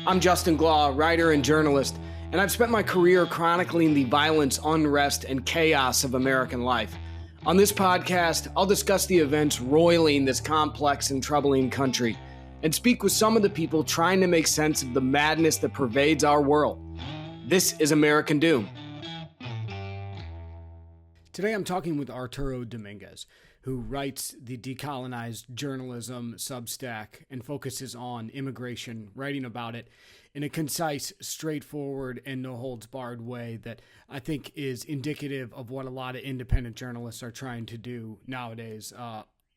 I'm Justin Glaw, writer and journalist, and I've spent my career chronicling the violence, unrest, and chaos of American life. On this podcast, I'll discuss the events roiling this complex and troubling country and speak with some of the people trying to make sense of the madness that pervades our world. This is American Doom. Today I'm talking with Arturo Dominguez, who writes the Decolonized Journalism Substack and focuses on immigration, writing about it in a concise, straightforward, and no-holds-barred way that I think is indicative of what a lot of independent journalists are trying to do nowadays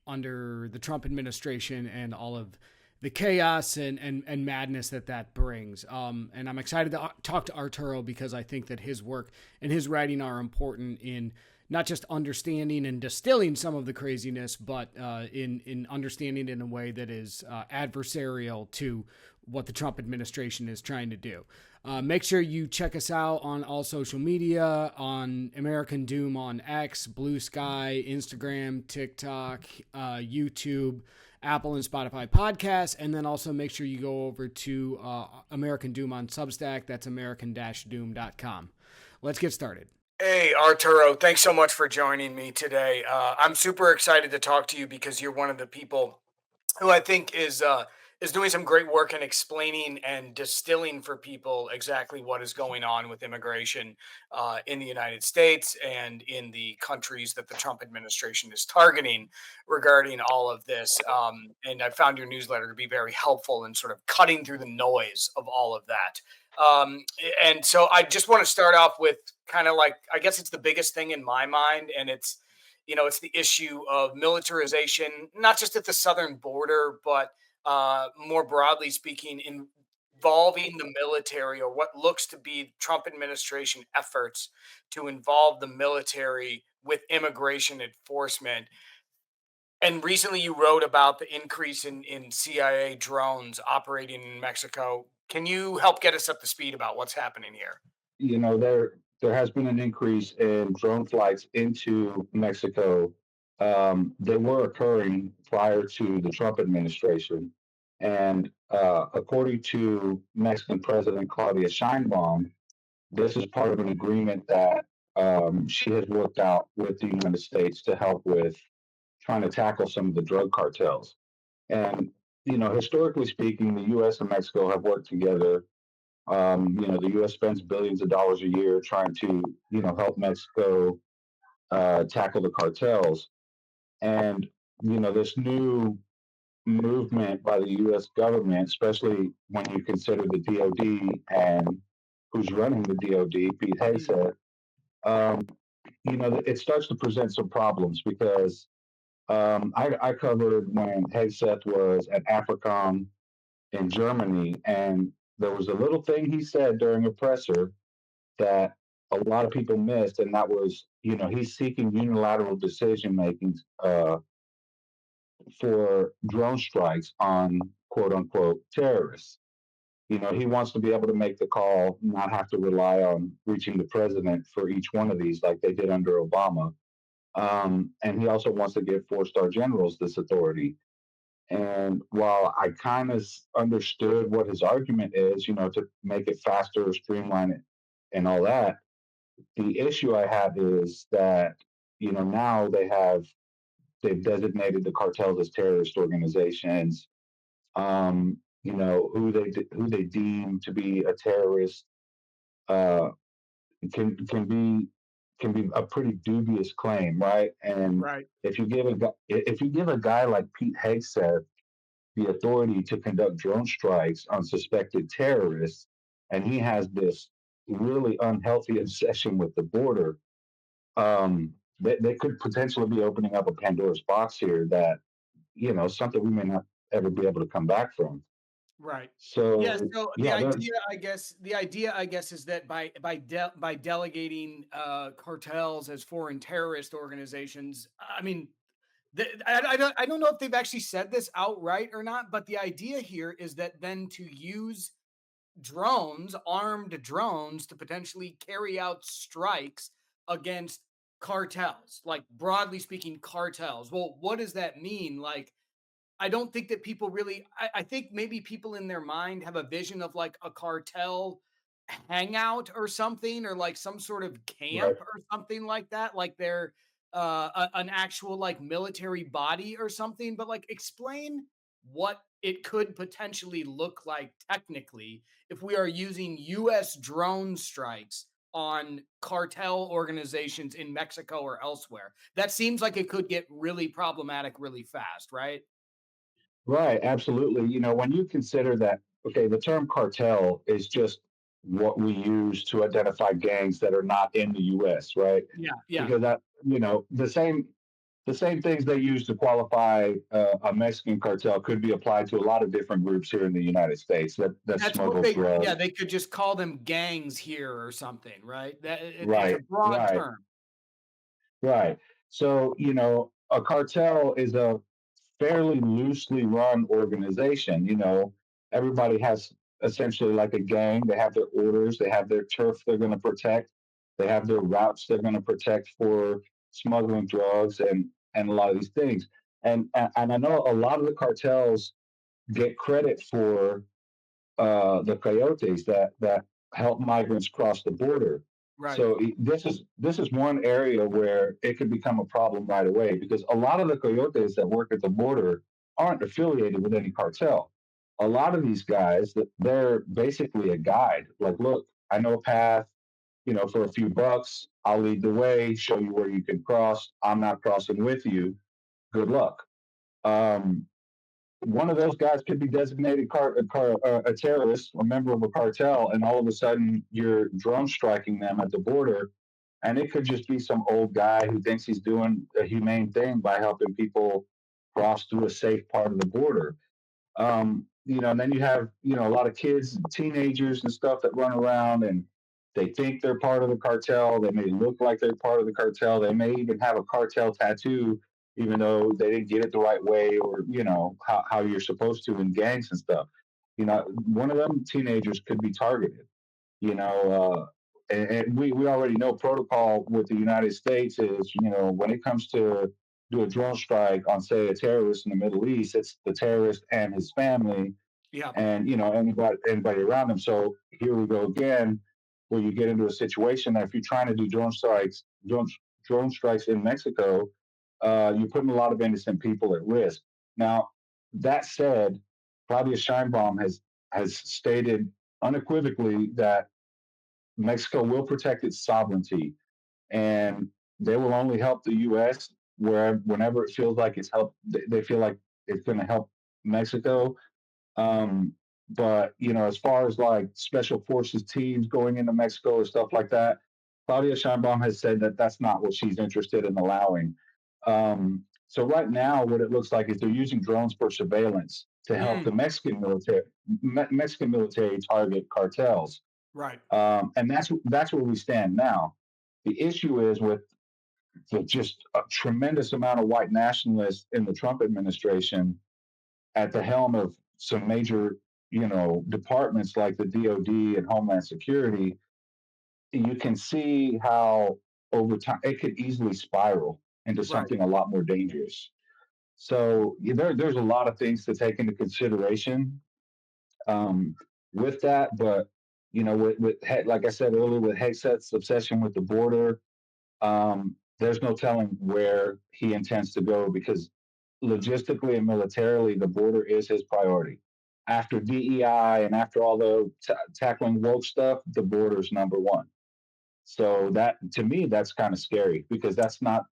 under the Trump administration and all of the chaos and madness that brings. And I'm excited to talk to Arturo because I think that his work and his writing are important in not just understanding and distilling some of the craziness, but in understanding it in a way that is adversarial to what the Trump administration is trying to do. Make sure you check us out on all social media, on American Doom on X, Blue Sky, Instagram, TikTok, YouTube, Apple and Spotify podcasts, and then also make sure you go over to American Doom on Substack. That's american-doom.com. Let's get started. Hey, Arturo, thanks so much for joining me today. I'm super excited to talk to you because you're one of the people who I think is doing some great work in explaining and distilling for people exactly what is going on with immigration in the United States and in the countries that the Trump administration is targeting regarding all of this. And I found your newsletter to be very helpful in sort of cutting through the noise of all of that. And so I just want to start off with kind of like, I guess it's the biggest thing in my mind, and it's the issue of militarization, not just at the southern border, but more broadly speaking, involving the military, or what looks to be Trump administration efforts to involve the military with immigration enforcement. And recently you wrote about the increase in CIA drones operating in Mexico. Can you help get us up to speed about what's happening here? There has been an increase in drone flights into Mexico. They were occurring prior to the Trump administration, and according to Mexican President Claudia Sheinbaum, this is part of an agreement that she has worked out with the United States to help with trying to tackle some of the drug cartels. And historically speaking, the U.S. and Mexico have worked together. The U.S. spends billions of dollars a year trying to, help Mexico tackle the cartels. And, this new movement by the U.S. government, especially when you consider the DOD and who's running the DOD, Pete Hegseth, um, it starts to present some problems because I covered when Hegseth was at AFRICOM in Germany, and there was a little thing he said during a presser that a lot of people missed, and that was, he's seeking unilateral decision making for drone strikes on quote unquote terrorists. He wants to be able to make the call, not have to rely on reaching the president for each one of these like they did under Obama. And he also wants to give four-star generals this authority. And while I kind of understood what his argument is, to make it faster, streamline it, and all that, the issue I have is that, now they've designated the cartels as terrorist organizations. Who they deem to be a terrorist uh, can be a pretty dubious claim, right? And Right. if you give a guy like Pete Hegseth the authority to conduct drone strikes on suspected terrorists, and he has this really unhealthy obsession with the border. They could potentially be opening up a Pandora's box here that something we may not ever be able to come back from. Right. Yeah. So So yeah, there, the idea, I guess, is that by delegating cartels as foreign terrorist organizations, I mean, I don't know if they've actually said this outright or not, but the idea here is that then to use drones, armed drones, to potentially carry out strikes against cartels, like broadly speaking, cartels. Well, what does that mean? Like, I don't think that people really I think maybe people in their mind have a vision of like a cartel hangout or something, or like some sort of Right. camp or something like that, like they're an actual like military body or something. But like, explain what it could potentially look like technically if we are using US drone strikes on cartel organizations in Mexico or elsewhere. That seems like it could get really problematic really fast, right? Right, absolutely. When you consider that, okay, the term cartel is just what we use to identify gangs that are not in the US, right? Yeah, yeah. Because the same things they use to qualify a Mexican cartel could be applied to a lot of different groups here in the United States that That's what smuggle they yeah, drugs. they could just call them gangs here or something, right? That it's a Right, broad right. term. Right. So, a cartel is a fairly loosely run organization. Everybody has essentially like a gang. They have their orders, they have their turf they're going to protect, they have their routes they're going to protect for smuggling drugs and a lot of these things. And I know a lot of the cartels get credit for the coyotes that help migrants cross the border. Right, So this is one area where it could become a problem right away because a lot of the coyotes that work at the border aren't affiliated with any cartel. A lot of these guys they're basically a guide. Like, look, I know a path. For a few bucks, I'll lead the way, show you where you can cross. I'm not crossing with you. Good luck. Um, One of those guys could be designated a terrorist, a member of a cartel, and all of a sudden you're drone striking them at the border. And it could just be some old guy who thinks he's doing a humane thing by helping people cross through a safe part of the border. And then you have, a lot of kids, teenagers and stuff that run around and they think they're part of the cartel. They may look like they're part of the cartel. They may even have a cartel tattoo, even though they didn't get it the right way or, how you're supposed to in gangs and stuff. One of them teenagers could be targeted, you know, and we already know protocol with the United States is, when it comes to do a drone strike on, say, a terrorist in the Middle East, it's the terrorist and his family yeah. and, anybody around him. So here we go again, where you get into a situation that if you're trying to do drone strikes in Mexico, you're putting a lot of innocent people at risk. Now, that said, Claudia Scheinbaum has stated unequivocally that Mexico will protect its sovereignty, and they will only help the U.S. whenever it feels like it's help. They feel like it's going to help Mexico. Um, but as far as like special forces teams going into Mexico or stuff like that, Claudia Sheinbaum has said that that's not what she's interested in allowing. So right now, what it looks like is they're using drones for surveillance to help the Mm, Mexican military target cartels. right, And that's where we stand now. The issue is with just a tremendous amount of white nationalists in the Trump administration at the helm of some major, departments like the DoD and Homeland Security. You can see how over time it could easily spiral into right. something a lot more dangerous. So there's a lot of things to take into consideration um, with that, but with like I said earlier, with Hegseth's obsession with the border, there's no telling where he intends to go because logistically and militarily, the border is his priority. After DEI and after all the tackling woke stuff, the border is number one. So that to me, that's kind of scary because that's not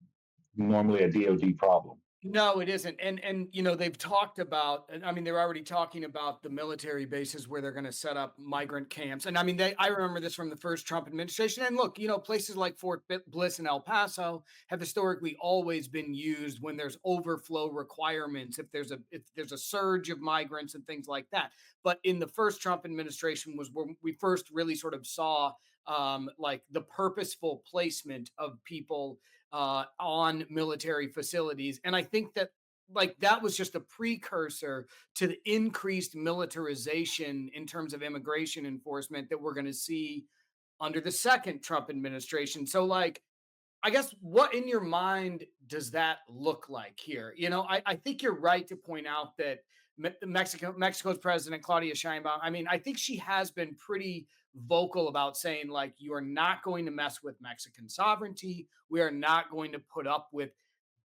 normally a DoD problem. No, it isn't. And they've talked about, and I mean, they're already talking about the military bases where they're going to set up migrant camps. And I mean, I remember this from the first Trump administration. And look, places like Fort Bliss and El Paso have historically always been used when there's overflow requirements, if there's a surge of migrants and things like that. But in the first Trump administration was where we first really sort of saw like the purposeful placement of people on military facilities. And I think that like that was just a precursor to the increased militarization in terms of immigration enforcement that we're going to see under the second Trump administration. So like I guess what in your mind does that look like here? I think you're right to point out that Mexico's president Claudia Sheinbaum. I mean, I think she has been pretty vocal about saying like you are not going to mess with Mexican sovereignty. We are not going to put up with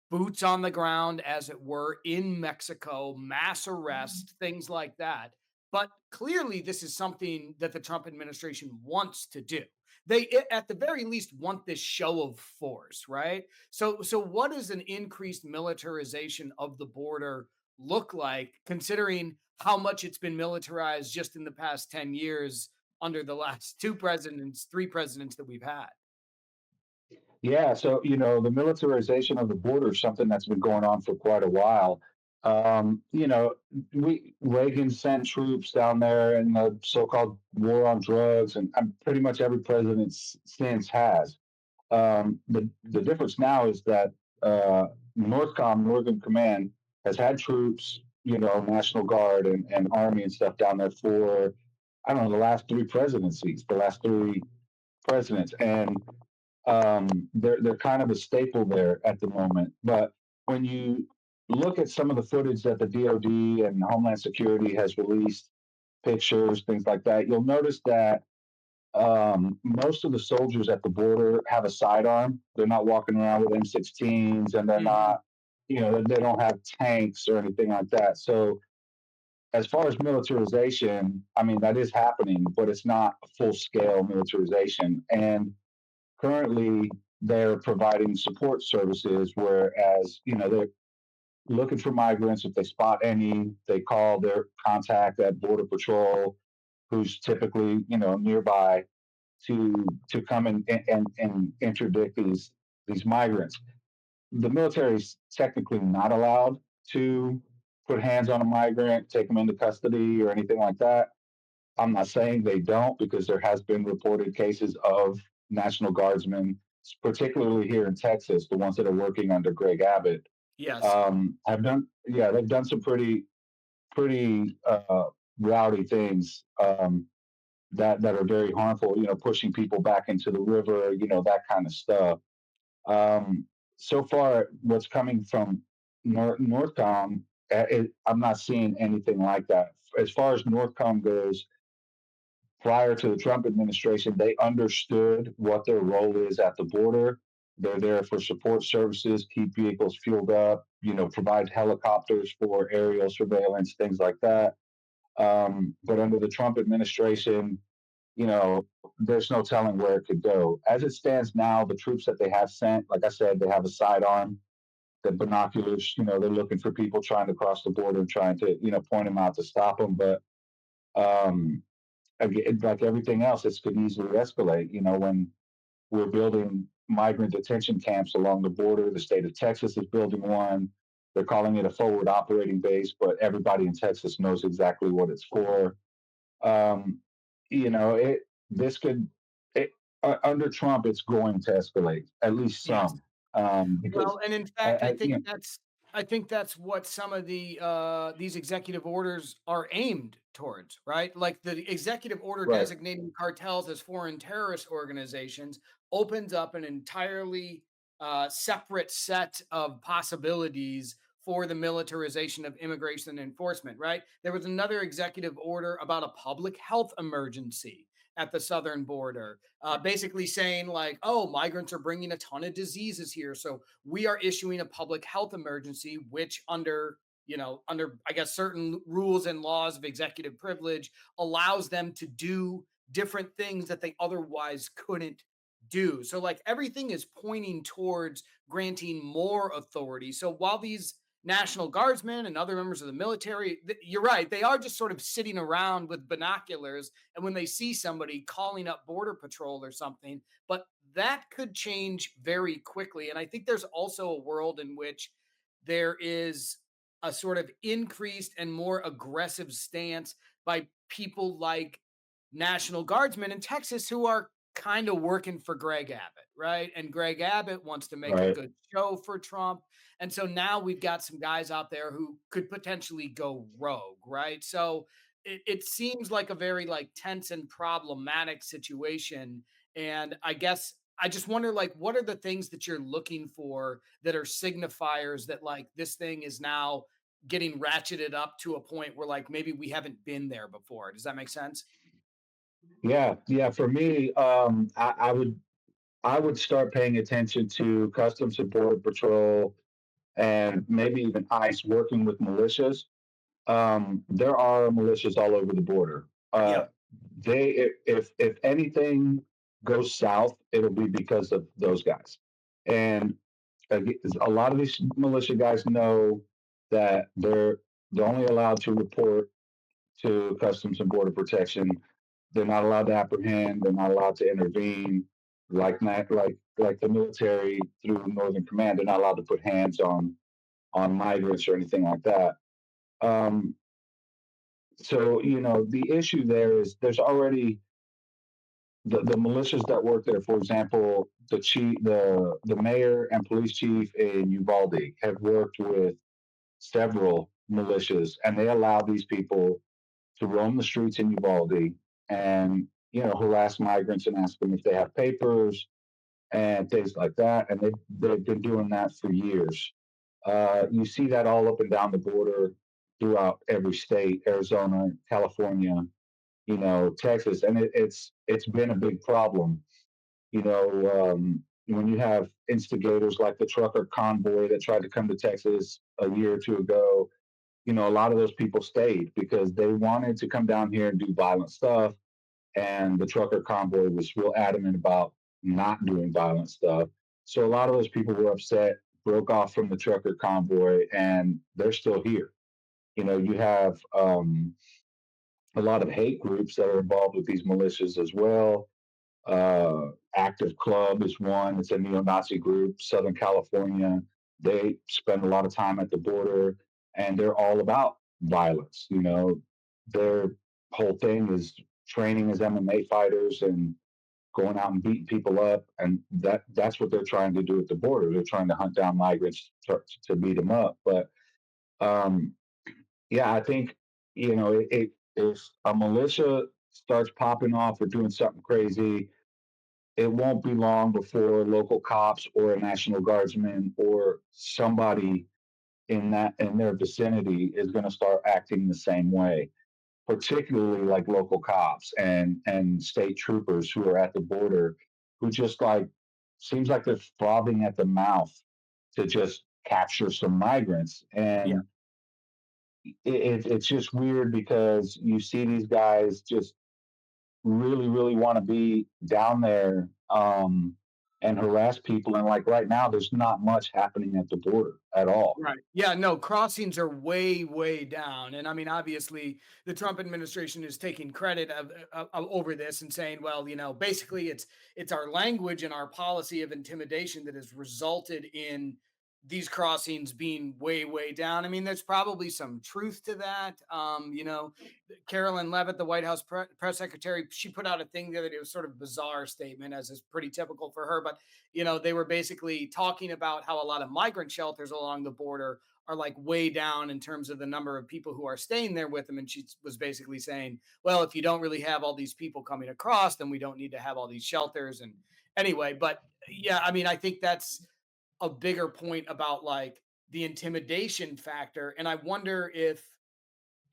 boots on the ground, as it were, in Mexico, mass arrest, things like that. But clearly, this is something that the Trump administration wants to do. At the very least, want this show of force, right? So what does an increased militarization of the border look like, considering how much it's been militarized just in the past 10 years under the last two presidents, three presidents that we've had? Yeah, so the militarization of the border is something that's been going on for quite a while. You know, we Reagan sent troops down there in the so-called war on drugs, and pretty much every president since has. The difference now is that Northcom, Northern Command, has had troops, National Guard and Army and stuff down there for I don't know the last three presidencies, the last three presidents, and they're kind of a staple there at the moment. But when you look at some of the footage that the DoD and Homeland Security has released, pictures, things like that, you'll notice that most of the soldiers at the border have a sidearm. They're not walking around with M16s, and they're Mhm. not, they don't have tanks or anything like that. So as far as militarization, I mean, that is happening, but it's not a full scale militarization. And currently they're providing support services, whereas they're looking for migrants. If they spot any, they call their contact at Border Patrol, who's typically nearby, to come and interdict these migrants. The military is technically not allowed to put hands on a migrant, take them into custody, or anything like that. I'm not saying they don't, because there has been reported cases of National Guardsmen, particularly here in Texas, the ones that are working under Greg Abbott, Yes. have done, yeah, they've done some pretty rowdy things, that are very harmful. Pushing people back into the river, that kind of stuff. Um, so far, what's coming from Northcom, I'm not seeing anything like that. As far as Northcom goes, prior to the Trump administration, they understood what their role is at the border. They're there for support services, keep vehicles fueled up, provide helicopters for aerial surveillance, things like that. But under the Trump administration, there's no telling where it could go. As it stands now, the troops that they have sent, like I said, they have a sidearm, the binoculars, they're looking for people trying to cross the border and trying to, point them out to stop them. But um, again, like everything else, this could easily escalate. When we're building migrant detention camps along the border, the state of Texas is building one. They're calling it a forward operating base, but everybody in Texas knows exactly what it's for. Um, it this could it, under Trump, it's going to escalate at least Yes. some, because Well, and in fact, you know, I think that's what some of these executive orders are aimed towards, right? Like the executive order right, designating cartels as foreign terrorist organizations opens up an entirely separate set of possibilities for the militarization of immigration enforcement, right? There was another executive order about a public health emergency at the southern border, basically saying like, "Oh, migrants are bringing a ton of diseases here, so we are issuing a public health emergency," which under I guess certain rules and laws of executive privilege allows them to do different things that they otherwise couldn't do. So like everything is pointing towards granting more authority. So while these National Guardsmen and other members of the military, you're right, they are just sort of sitting around with binoculars, and when they see somebody calling up border patrol or something, but that could change very quickly. And I think there's also a world in which there is a sort of increased and more aggressive stance by people like National Guardsmen in Texas who are kind of working for Greg Abbott, right? And Greg Abbott wants to make a right, good show for Trump. And so now we've got some guys out there who could potentially go rogue, right? So it seems like a very like tense and problematic situation. And I guess I just wonder, like, what are the things that you're looking for that are signifiers that, like, this thing is now getting ratcheted up to a point where, like, maybe we haven't been there before? Does that make sense? Yeah, yeah. For me, I would start paying attention to Customs and Border Patrol and maybe even ICE working with militias. There are militias all over the border. Yep. If anything goes south, it'll be because of those guys. And a lot of these militia guys know that they're only allowed to report to Customs and Border Protection. They're not allowed to apprehend. They're not allowed to intervene. Like the military through Northern Command, they're not allowed to put hands on migrants or anything like that. Um, so the issue there is there's already the militias that work there. For example, the mayor and police chief in Uvalde have worked with several militias, and they allow these people to roam the streets in Uvalde and harass migrants and ask them if they have papers and things like that. And they've been doing that for years. You see that all up and down the border throughout every state, Arizona, California, Texas, and it's been a big problem. When you have instigators like the trucker convoy that tried to come to Texas a year or two ago, a lot of those people stayed because they wanted to come down here and do violent stuff. And the trucker convoy was real adamant about not doing violent stuff. So a lot of those people were upset, broke off from the trucker convoy, and they're still here. You have a lot of hate groups that are involved with these militias as well. Active Club is one. It's a neo-Nazi group, Southern California. They spend a lot of time at the border, and they're all about violence. Their whole thing is training as MMA fighters and going out and beating people up, and that's what they're trying to do at the border. They're trying to hunt down migrants to beat them up. But um, yeah, I think if a militia starts popping off or doing something crazy, it won't be long before local cops or a National Guardsman or somebody in their vicinity is going to start acting the same way. Particularly like local cops and state troopers who are at the border, who just like seems like they're frothing at the mouth to just capture some migrants. Yeah. And it's just weird because you see these guys just really, really want to be down there and harass people. And like right now, there's not much happening at the border at all. Right. Yeah, no, crossings are way, way down. And I mean, obviously, the Trump administration is taking credit over this and saying, well, basically it's our language and our policy of intimidation that has resulted in these crossings being way, way down. I mean, there's probably some truth to that. Carolyn Levitt, the White House press secretary, she put out a thing the other day. It was sort of bizarre statement, as is pretty typical for her. But they were basically talking about how a lot of migrant shelters along the border are like way down in terms of the number of people who are staying there with them. And she was basically saying, well, if you don't really have all these people coming across, then we don't need to have all these shelters. And anyway, but yeah, I mean, I think that's a bigger point about like the intimidation factor. And I wonder if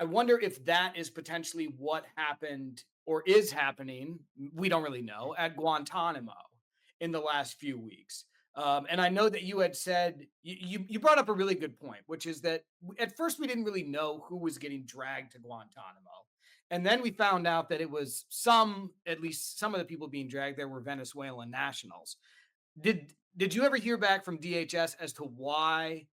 that is potentially what happened or is happening. We don't really know at Guantanamo in the last few weeks. And I know that you had said you brought up a really good point, which is that at first we didn't really know who was getting dragged to Guantanamo, and then we found out that it was at least some of the people being dragged there were Venezuelan nationals. Did you ever hear back from DHS as to why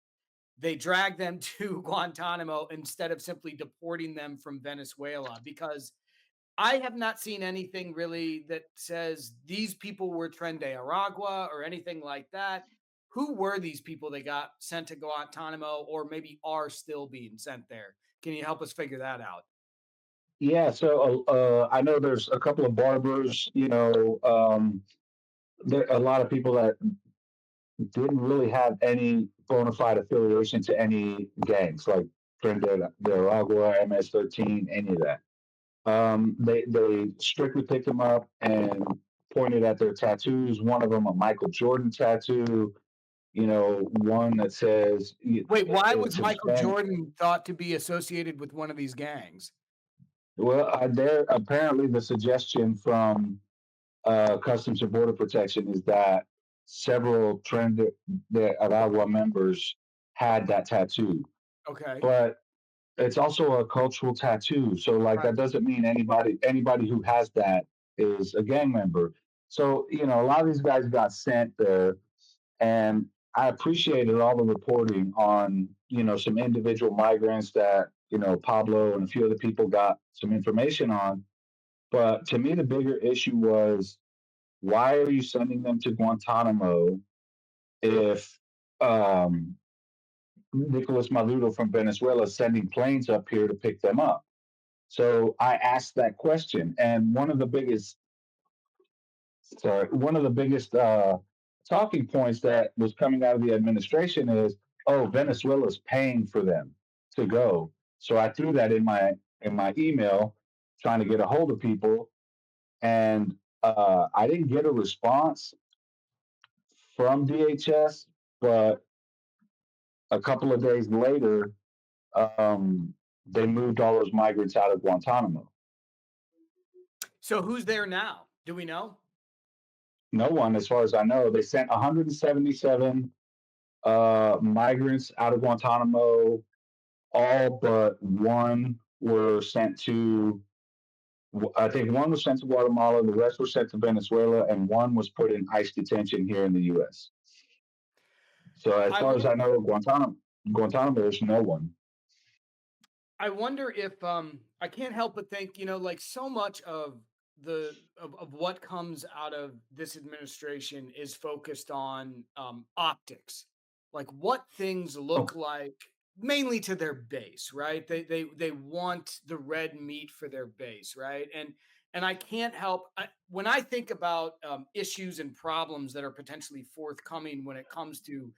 they dragged them to Guantanamo instead of simply deporting them from Venezuela? Because I have not seen anything really that says these people were Tren de Aragua or anything like that. Who were these people that got sent to Guantanamo or maybe are still being sent there? Can you help us figure that out? Yeah, so I know there's a couple of barbers, there a lot of people that didn't really have any bona fide affiliation to any gangs like Trinidad de Aragua, MS-13, any of that. They strictly picked them up and pointed at their tattoos. One of them a Michael Jordan tattoo. One that says Wait, why was to Michael spend. Jordan thought to be associated with one of these gangs? Well, there apparently the suggestion from Customs and Border Protection is that several of Agua members had that tattoo, Okay. but it's also a cultural tattoo. So like Right. that doesn't mean anybody who has that is a gang member. So a lot of these guys got sent there, and I appreciated all the reporting on some individual migrants that Pablo and a few other people got some information on. But to me, the bigger issue was, why are you sending them to Guantanamo if um, Nicolas Maduro from Venezuela is sending planes up here to pick them up? So I asked that question, and one of the biggest talking points that was coming out of the administration is, "Oh, Venezuela's paying for them to go." So I threw that in my email, trying to get a hold of people, and I didn't get a response from DHS, but a couple of days later, um, they moved all those migrants out of Guantanamo. So who's there now? Do we know? No one, as far as I know, they sent 177 migrants out of Guantanamo. All but one were sent to, I think one was sent to Guatemala, the rest were sent to Venezuela, and one was put in ICE detention here in the US. So as I far as I wonder know, Guantanamo, there's no one. I wonder if I can't help but think, like so much of of what comes out of this administration is focused on optics. Like what things Oh, look like mainly to their base, right? They want the red meat for their base, right? And I can't help when I think about issues and problems that are potentially forthcoming when it comes to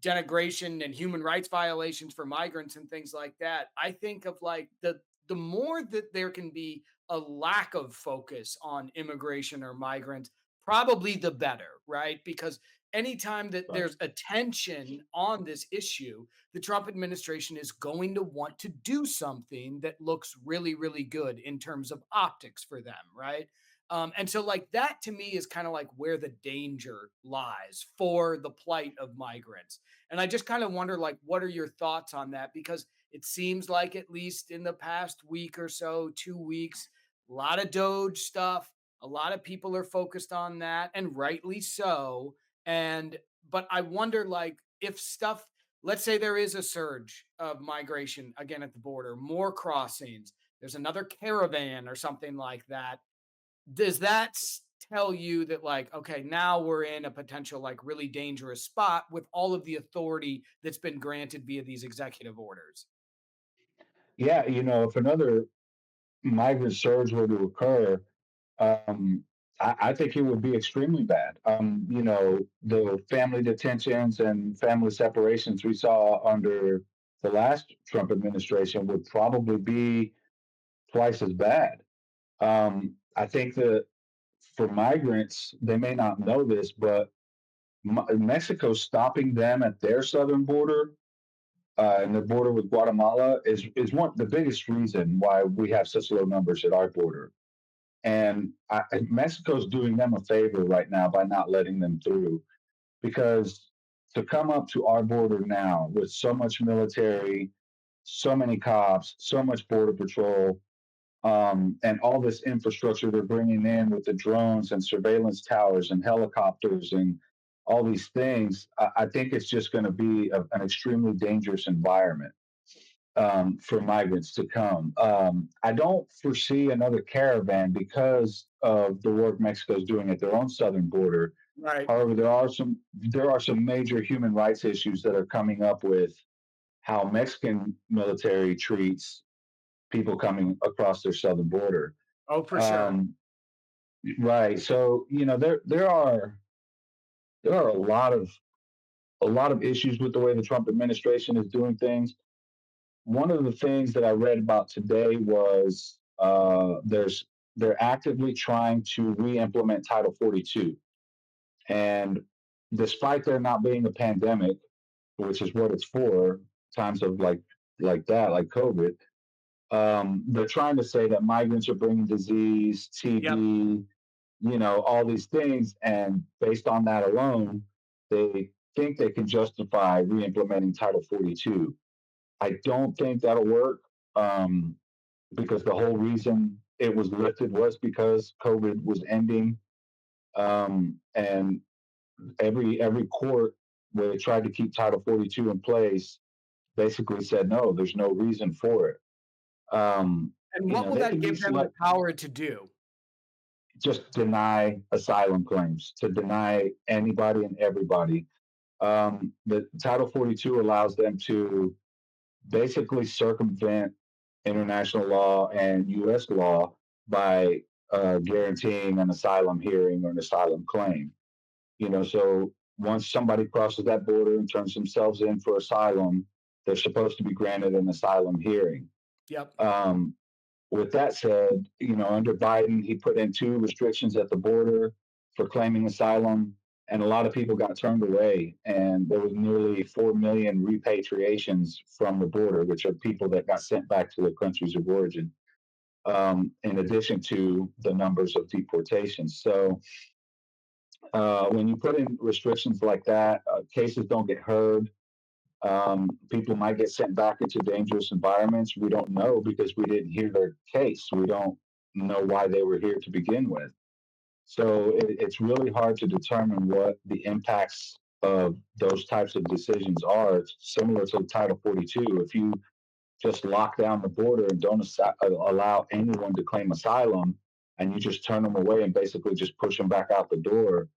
denigration and human rights violations for migrants and things like that. I think of like the more that there can be a lack of focus on immigration or migrants, probably the better, right? Because anytime that right. there's attention on this issue, the Trump administration is going to want to do something that looks really, really good in terms of optics for them, right? And so, like, that to me is kind of like where the danger lies for the plight of migrants. And I just kind of wonder, like, what are your thoughts on that? Because it seems like, at least in the past week or so, 2 weeks, a lot of Doge stuff, a lot of people are focused on that, and rightly so. But I wonder, like, if stuff, let's say there is a surge of migration again at the border, more crossings, there's another caravan or something like that. Does that tell you that, like, okay, now we're in a potential like really dangerous spot with all of the authority that's been granted via these executive orders? Yeah, if another migrant surge were to occur, um, I think it would be extremely bad. The family detentions and family separations we saw under the last Trump administration would probably be twice as bad. I think that for migrants, they may not know this, but Mexico stopping them at their southern border and the border with Guatemala is one the biggest reason why we have such low numbers at our border. And Mexico's doing them a favor right now by not letting them through, because to come up to our border now with so much military, so many cops, so much border patrol, and all this infrastructure they're bringing in with the drones and surveillance towers and helicopters and all these things, I think it's just going to be an extremely dangerous environment for migrants to come. I don't foresee another caravan because of the work Mexico is doing at their own southern border. Right. However, there are some major human rights issues that are coming up with how Mexican military treats people coming across their southern border. Oh, for sure. Um, right. So there are a lot of issues with the way the Trump administration is doing things. One of the things that I read about today was there's they're actively trying to re-implement Title 42. And despite there not being a pandemic, which is what it's for, times of like that, like COVID, they're trying to say that migrants are bringing disease, Yep. TB, all these things, and based on that alone, they think they can justify re-implementing Title 42. I don't think that'll work, um, because the whole reason it was lifted was because COVID was ending, and every court where they tried to keep Title 42 in place basically said no, there's no reason for it. Um, And what will they that can give use them the select power to do? just deny asylum claims, to deny anybody and everybody. The Title 42 allows them to basically circumvent international law and U.S. law by guaranteeing an asylum hearing or an asylum claim. So once somebody crosses that border and turns themselves in for asylum, they're supposed to be granted an asylum hearing. Yep. Um, with that said, under Biden, he put in two restrictions at the border for claiming asylum, and a lot of people got turned away. And there was nearly 4 million repatriations from the border, which are people that got sent back to their countries of origin, in addition to the numbers of deportations. So when you put in restrictions like that, cases don't get heard. People might get sent back into dangerous environments. We don't know because we didn't hear their case. We don't know why they were here to begin with. So it's really hard to determine what the impacts of those types of decisions are. It's similar to Title 42. If you just lock down the border and don't allow anyone to claim asylum, and you just turn them away and basically just push them back out the door,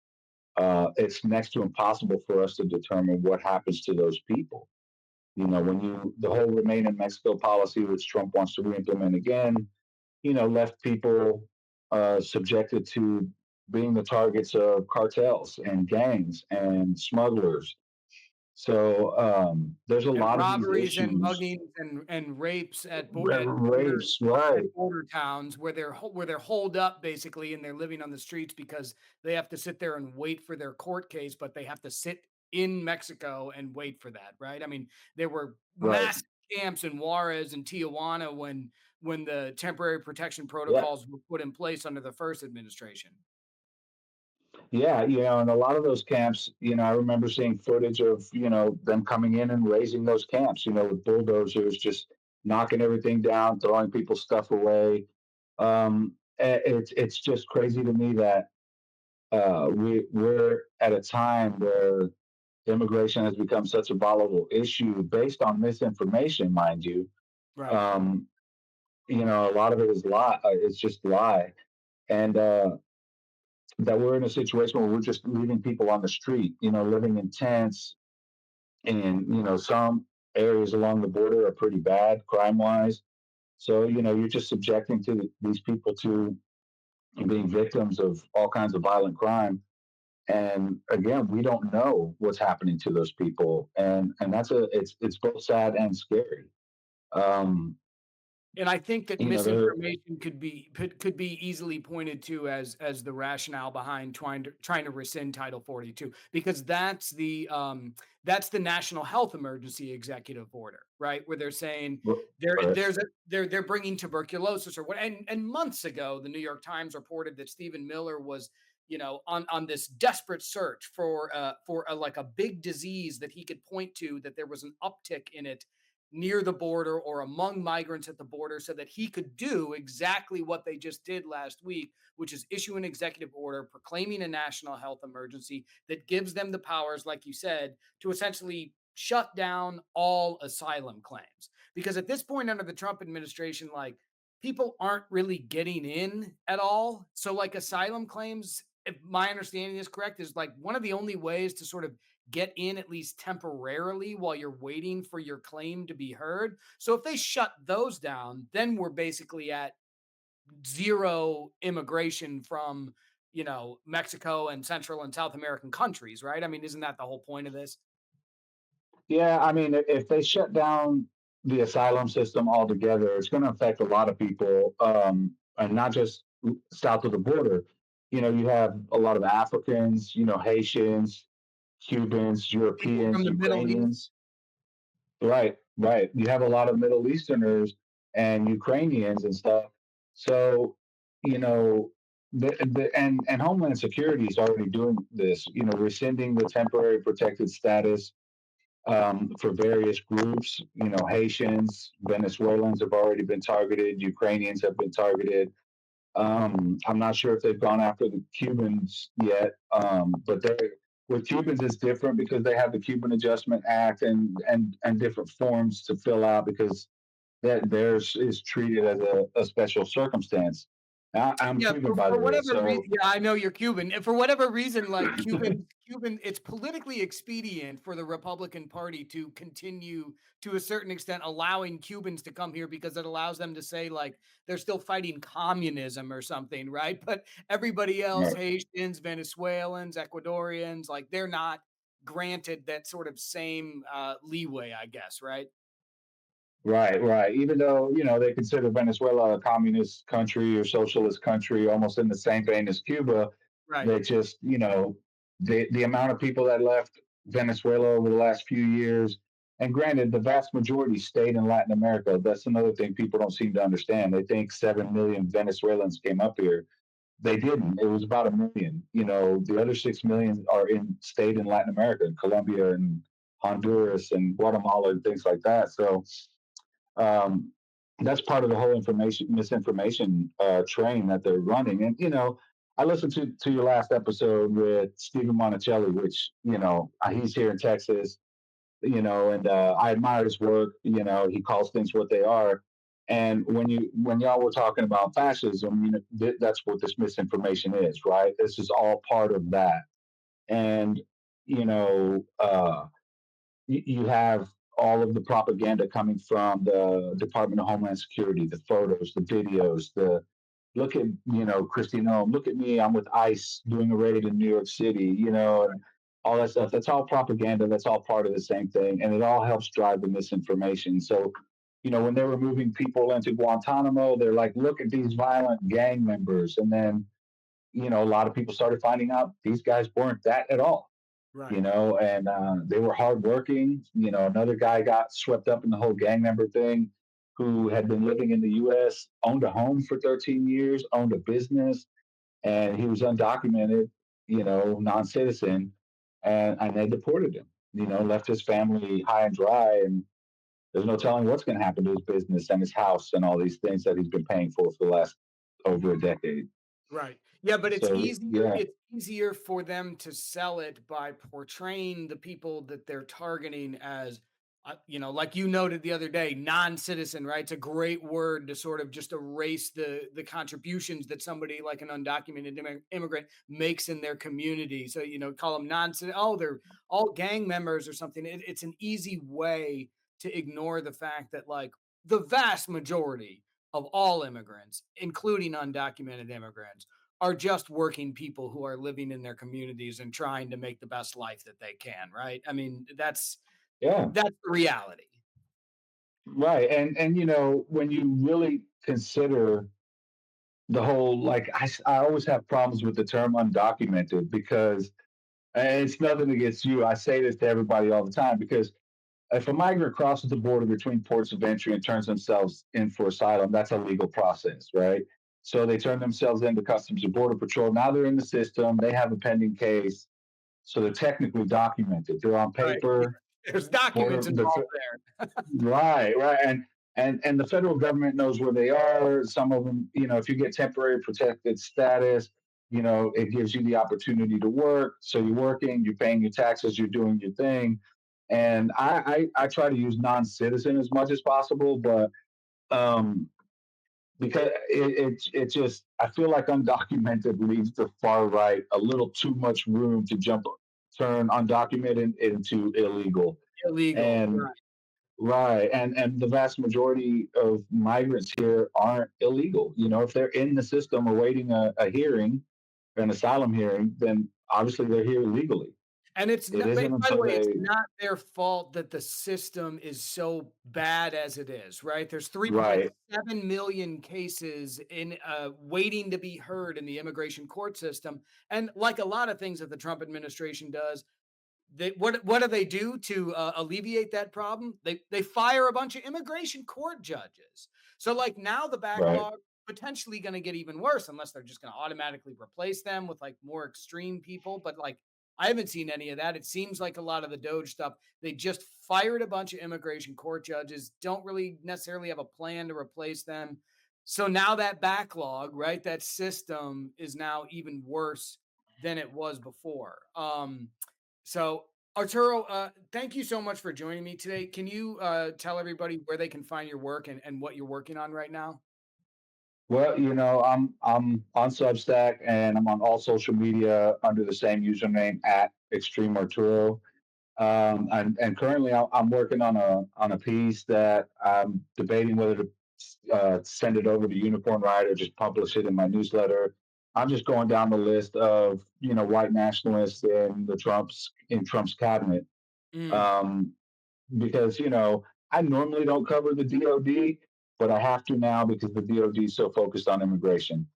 it's next to impossible for us to determine what happens to those people. When the whole remain in Mexico policy, which Trump wants to re-implement again, left people subjected to being the targets of cartels and gangs and smugglers. So there's a And lot of these robberies and issues. muggings and rapes Rapes, right? at border towns where they're holed up basically and they're living on the streets because they have to sit there and wait for their court case, but they have to sit in Mexico and wait for that, right? I mean, there were Right. massive camps in Juarez and Tijuana when the temporary protection Yeah. protocols were put in place under the first administration. Yeah, and a lot of those camps, I remember seeing footage of, them coming in and raising those camps, with bulldozers, just knocking everything down, throwing people's stuff away. It's just crazy to me that we're at a time where immigration has become such a volatile issue based on misinformation, mind you. Right. Um, a lot of it is lie. It's just lie, and that we're in a situation where we're just leaving people on the street, living in tents, and some areas along the border are pretty bad crime wise. So you're just subjecting these people to being victims of all kinds of violent crime. And again, we don't know what's happening to those people, and it's both sad and scary. Um, And I think that they're misinformation could be easily pointed to as the rationale behind trying to rescind Title 42 because that's the national health emergency executive order, right? Where they're saying right, they're bringing tuberculosis or what and months ago the New York Times reported that Stephen Miller was on this desperate search for like a big disease that he could point to that there was an uptick in it near the border or among migrants at the border so that he could do exactly what they just did last week, which is issue an executive order proclaiming a national health emergency that gives them the powers, like you said, to essentially shut down all asylum claims. Because at this point, under the Trump administration, like people aren't really getting in at all. So, like asylum claims, if my understanding is correct, is like one of the only ways to sort of get in at least temporarily while you're waiting for your claim to be heard. So if they shut those down, then we're basically at zero immigration from, Mexico and Central and South American countries, right? I mean, isn't that the whole point of this? yeah. I mean, if they shut down the asylum system altogether, it's going to affect a lot of people, and not just south of the border. You have a lot of Africans, Haitians, Cubans, People from Europeans, the Middle East. Ukrainians. Right, right. You have a lot of Middle Easterners and Ukrainians and stuff. So, you know, and Homeland Security is already doing this. Rescinding the temporary protected status for various groups. Haitians, Venezuelans have already been targeted. Ukrainians have been targeted. I'm not sure if they've gone after the Cubans yet, but with Cubans it's different because they have the Cuban Adjustment Act and different forms to fill out because that theirs is treated as a special circumstance. I'm Yeah, Cuban, by the for way, whatever reason, so yeah, I know you're Cuban. And for whatever reason, like Cuban, it's politically expedient for the Republican Party to continue to a certain extent allowing Cubans to come here because it allows them to say like they're still fighting communism or something, right? But everybody else, right. Haitians, Venezuelans, Ecuadorians, like they're not granted that sort of same leeway, I guess, right? Right, right. Even though, they consider Venezuela a communist country or socialist country, almost in the same vein as Cuba, Right. they just, the amount of people that left Venezuela over the last few years, and granted, the vast majority stayed in Latin America. That's another thing people don't seem to understand. They think 7 million Venezuelans came up here. They didn't. It was about a million. The other 6 million stayed in Latin America, in Colombia and Honduras and Guatemala and things like that. So um, that's part of the whole information misinformation train that they're running. And I listened to your last episode with Stephen Monticelli, which he's here in Texas, and I admire his work. He calls things what they are. And when y'all were talking about fascism, that's what this misinformation is, right? This is all part of that. And you know, uh, you have all of the propaganda coming from the Department of Homeland Security, the photos, the videos, the look at Christine, look at me, I'm with ICE doing a raid in New York City, and all that stuff. That's all propaganda. That's all part of the same thing, and it all helps drive the misinformation. So, when they were moving people into Guantanamo, they're like, look at these violent gang members, and then a lot of people started finding out these guys weren't that at all, Right. and they were hardworking. Another guy got swept up in the whole gang member thing who had been living in the US, owned a home for 13 years, owned a business, and he was undocumented, non citizen. And they deported him, left his family high and dry. And there's no telling what's going to happen to his business and his house and all these things that he's been paying for the last over a decade. Right. Yeah, but it's So, easier yeah, it's easier for them to sell it by portraying the people that they're targeting as, like you noted the other day, non-citizen, right? It's a great word to sort of just erase the contributions that somebody like an undocumented immigrant makes in their community. So, call them non-citizen. Oh, they're all gang members or something. It's an easy way to ignore the fact that like the vast majority of all immigrants, including undocumented immigrants, are just working people who are living in their communities and trying to make the best life that they can, right? I mean, yeah. that's the reality. Right. And when you really consider the whole like I always have problems with the term undocumented because and it's nothing against you. I say this to everybody all the time because if a migrant crosses the border between ports of entry and turns themselves in for asylum, that's a legal process, right? So they turn themselves into Customs and Border Patrol. Now they're in the system. They have a pending case, so they're technically documented. They're on Right. paper. There's documents Border involved there. Right, right, and the federal government knows where they are. Some of them, if you get temporary protected status, it gives you the opportunity to work. So you're working, you're paying your taxes, you're doing your thing. And I try to use non-citizen as much as possible, but um, because it just I feel like undocumented leaves the far right a little too much room to turn undocumented into illegal. Illegal. And Right. right, and the vast majority of migrants here aren't illegal. If they're in the system awaiting a hearing, an asylum hearing, then obviously they're here legally. And it's It not, by isn't the until way, it's they not their fault that the system is so bad as it is, right? There's right, 3.7 million cases in waiting to be heard in the immigration court system. And like a lot of things that the Trump administration does, what do they do to alleviate that problem? They fire a bunch of immigration court judges. So like now the right, backlog potentially going to get even worse unless they're just going to automatically replace them with like more extreme people. But like I haven't seen any of that. It seems like a lot of the Doge stuff, they just fired a bunch of immigration court judges, don't really necessarily have a plan to replace them. So now that backlog, right, that system is now even worse than it was before. So, Arturo, thank you so much for joining me today. Can you tell everybody where they can find your work and what you're working on right now? well, I'm on Substack and I'm on all social media under the same username at Extreme Arturo. And currently I'm working on a piece that I'm debating whether to send it over to Unicorn Ride or just publish it in my newsletter. I'm just going down the list of white nationalists in Trump's cabinet, Mm, um, because I normally don't cover the DoD, but I have to now because the DoD is so focused on immigration.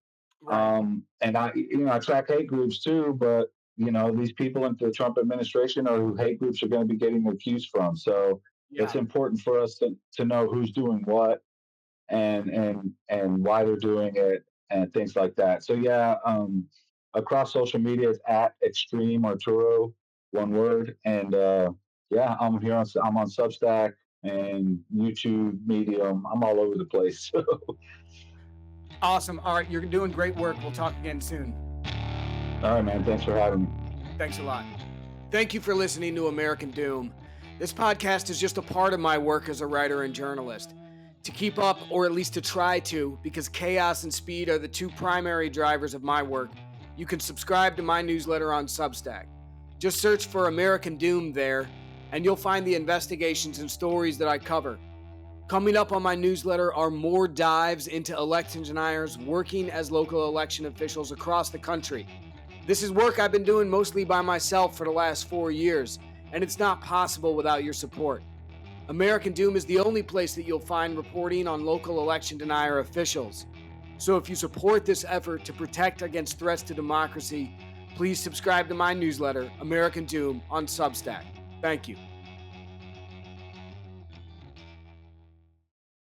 right. And I track hate groups too, but these people in the Trump administration are who hate groups are going to be getting their cues from. So it's Yeah. important for us to know who's doing what and why they're doing it and things like that. So yeah, across social media it's at Extreme Arturo, one word, and yeah, I'm on Substack and YouTube, Medium. I'm all over the place. Awesome. All right. You're doing great work. We'll talk again soon. All right, man. Thanks for having me. Thanks a lot. Thank you for listening to American Doom. This podcast is just a part of my work as a writer and journalist. To keep up, or at least to try to, because chaos and speed are the two primary drivers of my work, you can subscribe to my newsletter on Substack. Just search for American Doom there, and you'll find the investigations and stories that I cover. Coming up on my newsletter are more dives into election deniers working as local election officials across the country. This is work I've been doing mostly by myself for the last 4 years, and it's not possible without your support. American Doom is the only place that you'll find reporting on local election denier officials. So if you support this effort to protect against threats to democracy, please subscribe to my newsletter, American Doom, on Substack. Thank you.